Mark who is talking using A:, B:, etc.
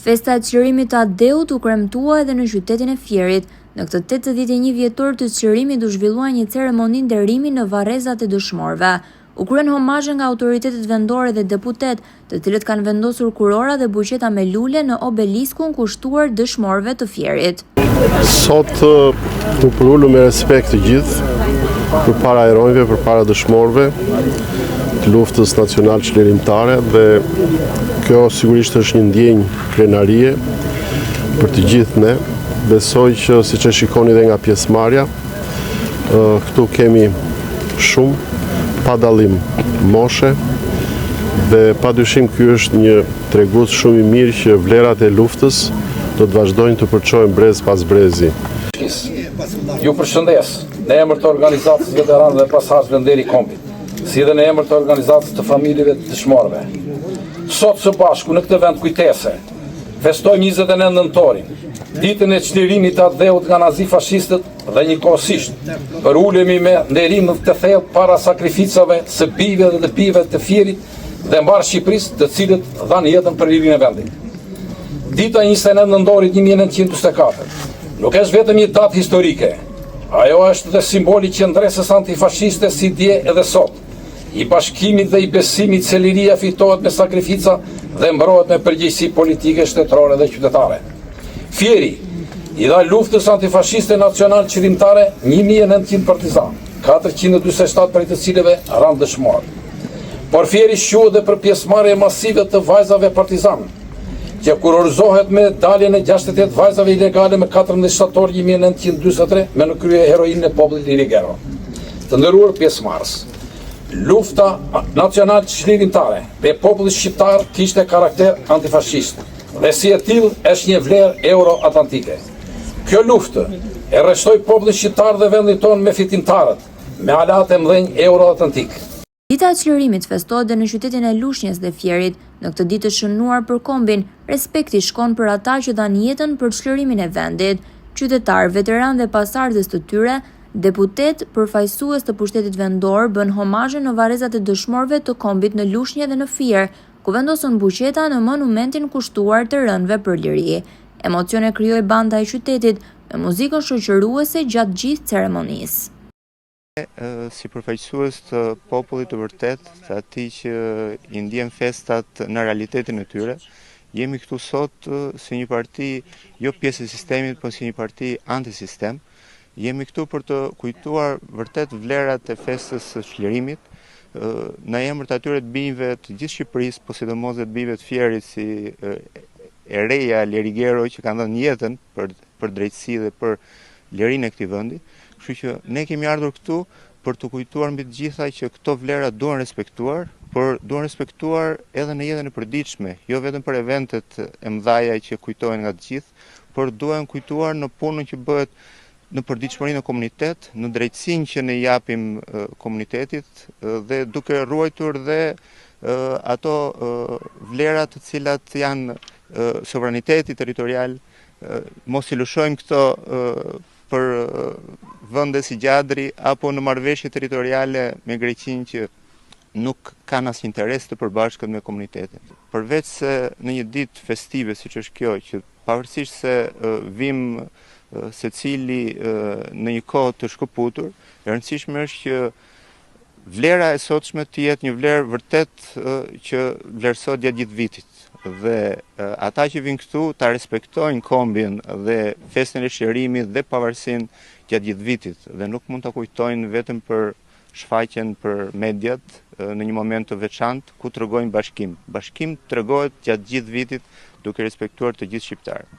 A: Festa e çlirimit të Adeut u kremtua edhe në qytetin e Fierit. Në këtë 81 vjetor të çlirimit u zhvillua një ceremoni nderimi në varrezat e dëshmorëve. U kryen homazhe nga autoritetet vendore dhe deputet, të cilët kanë vendosur kurora dhe buqeta me lule në obeliskun kushtuar dëshmorëve të Fierit.
B: Sot u përullu me respekt të gjithë përpara herojve, përpara dëshmorëve të luftës nacional çlirimtare, dhe kjo sigurisht është një ndjenjë krenarie për të gjithë ne. Besoj që siç e shikoni dhe nga pjesëmarrja, këtu kemi shumë pa dallim moshe, dhe padyshim ky është një tregues shumë i mirë që vlerat e luftës do të vazhdojnë të përçohen brez pas brezi.
C: Ju përshëndes në emër të organizatës veteranëve dhe pasazhëve Nderi Kombit, si dhe në emër të organizatës të familjeve të dëshmorëve. Sot së bashku në këtë vend kujtese, festojmë 29 nëntorin, ditën e çlirimit të Adeut nga nazi-fashistët, dhe njëkohësisht përulemi me nderim të thellë para sakrificave së bijve dhe të bijve të Fierit dhe mbar Shqipërisë, të cilët dhanë jetën për lirinë e vendit. Dita 29 nëntorit 1944 nuk është vetëm një datë historike, ajo është dhe simboli qendresës antifashiste si dje edhe sot. I bashkimit dhe i besimit se liria fitohet me sakrifica dhe mbrohet me përgjegjësi politike, shtetërore dhe qytetare. Fieri i dha luftës antifashiste nacional çlirimtare 1900 partizan, 447 prej të cilëve ranë dëshmorë. Por Fieri shquhet dhe për pjesëmarrje masive të vajzave partizan, që kurorzohet me daljen e 68 vajzave ilegale me 14 shtator 1943 me në krye heroinën e popullit Lirigero. Të nderuar pjesëmarrës, lufta nacional çlirimtare me popullin shqiptar kishte karakter antifashist, dhe si e tillë është një vlerë euroatlantike. Kjo luftë e rreshtoi popullin shqiptar dhe vendin tonë me fitimtarët, me alat e mëdhenj euroatlantik.
A: Dita e çlirimit festohet dhe në qytetin e Lushnjës dhe Fierit. Në këtë ditë të shënuar për kombin, respekti shkon për ata që dhanë jetën për çlirimin e vendit, qytetar, veteran dhe pasardhës të tyre. Deputet, përfaqësues të pushtetit vendor bën homazhe në varrezat e dëshmorëve të kombit në Lushnjë dhe në Fier, ku vendosën buqeta në monumentin kushtuar të rënëve për liri. Emocione krijoi banda e qytetit me muzikën shoqëruese gjatë gjithë ceremonisë.
D: Si përfaqësues të popullit të vërtet, të atij që i ndjen festat në realitetin e tyre, jemi këtu sot si një parti, jo pjesë e sistemit, por si një parti antisistem. Jemi këtu për të kujtuar vërtet vlerat e festës së çlirimit, në emër të atyre të bijve të gjithë Shqipërisë, po sidomos të bijve të Fierit si e reja Lirigero, që kanë dhënë jetën për drejtësi dhe për lirinë e këtij vendi. Kështu që ne kemi ardhur këtu për të kujtuar mbi të gjitha që këto vlera duhen respektuar, por duhen respektuar edhe në jetën e përditshme, jo vetëm për eventet e mëdha që kujtohen nga të gjithë, por duhen kujtuar në punën që bëhet në përditshmërinë e komunitet, në drejtësinë që ne japim komunitetit, dhe duke ruajtur dhe ato vlera të cilat janë sovraniteti territorial. Mos i lëshojmë këto për vende si Gjadri apo në marrëveshje territoriale me Greqinë që nuk kanë asnjë interes të përbashkët me komunitetin. Përveç se në një ditë festive siç është kjo, që pavarësisht se vim secili në një kohë të shkëputur, e rëndësishme është që vlera e sotshme të jetë një vlerë vërtet që vlerësohet gjatë gjithë vitit. Dhe ata që vinë këtu ta respektojnë kombin dhe festën e çlirimit dhe pavarësinë gjatë gjithë vitit, dhe nuk mund ta kujtojnë vetëm për shfaqjen për mediat në një moment të veçantë ku tregojnë bashkim. Bashkim tregohet gjatë gjithë vitit duke respektuar të gjithë shqiptarët.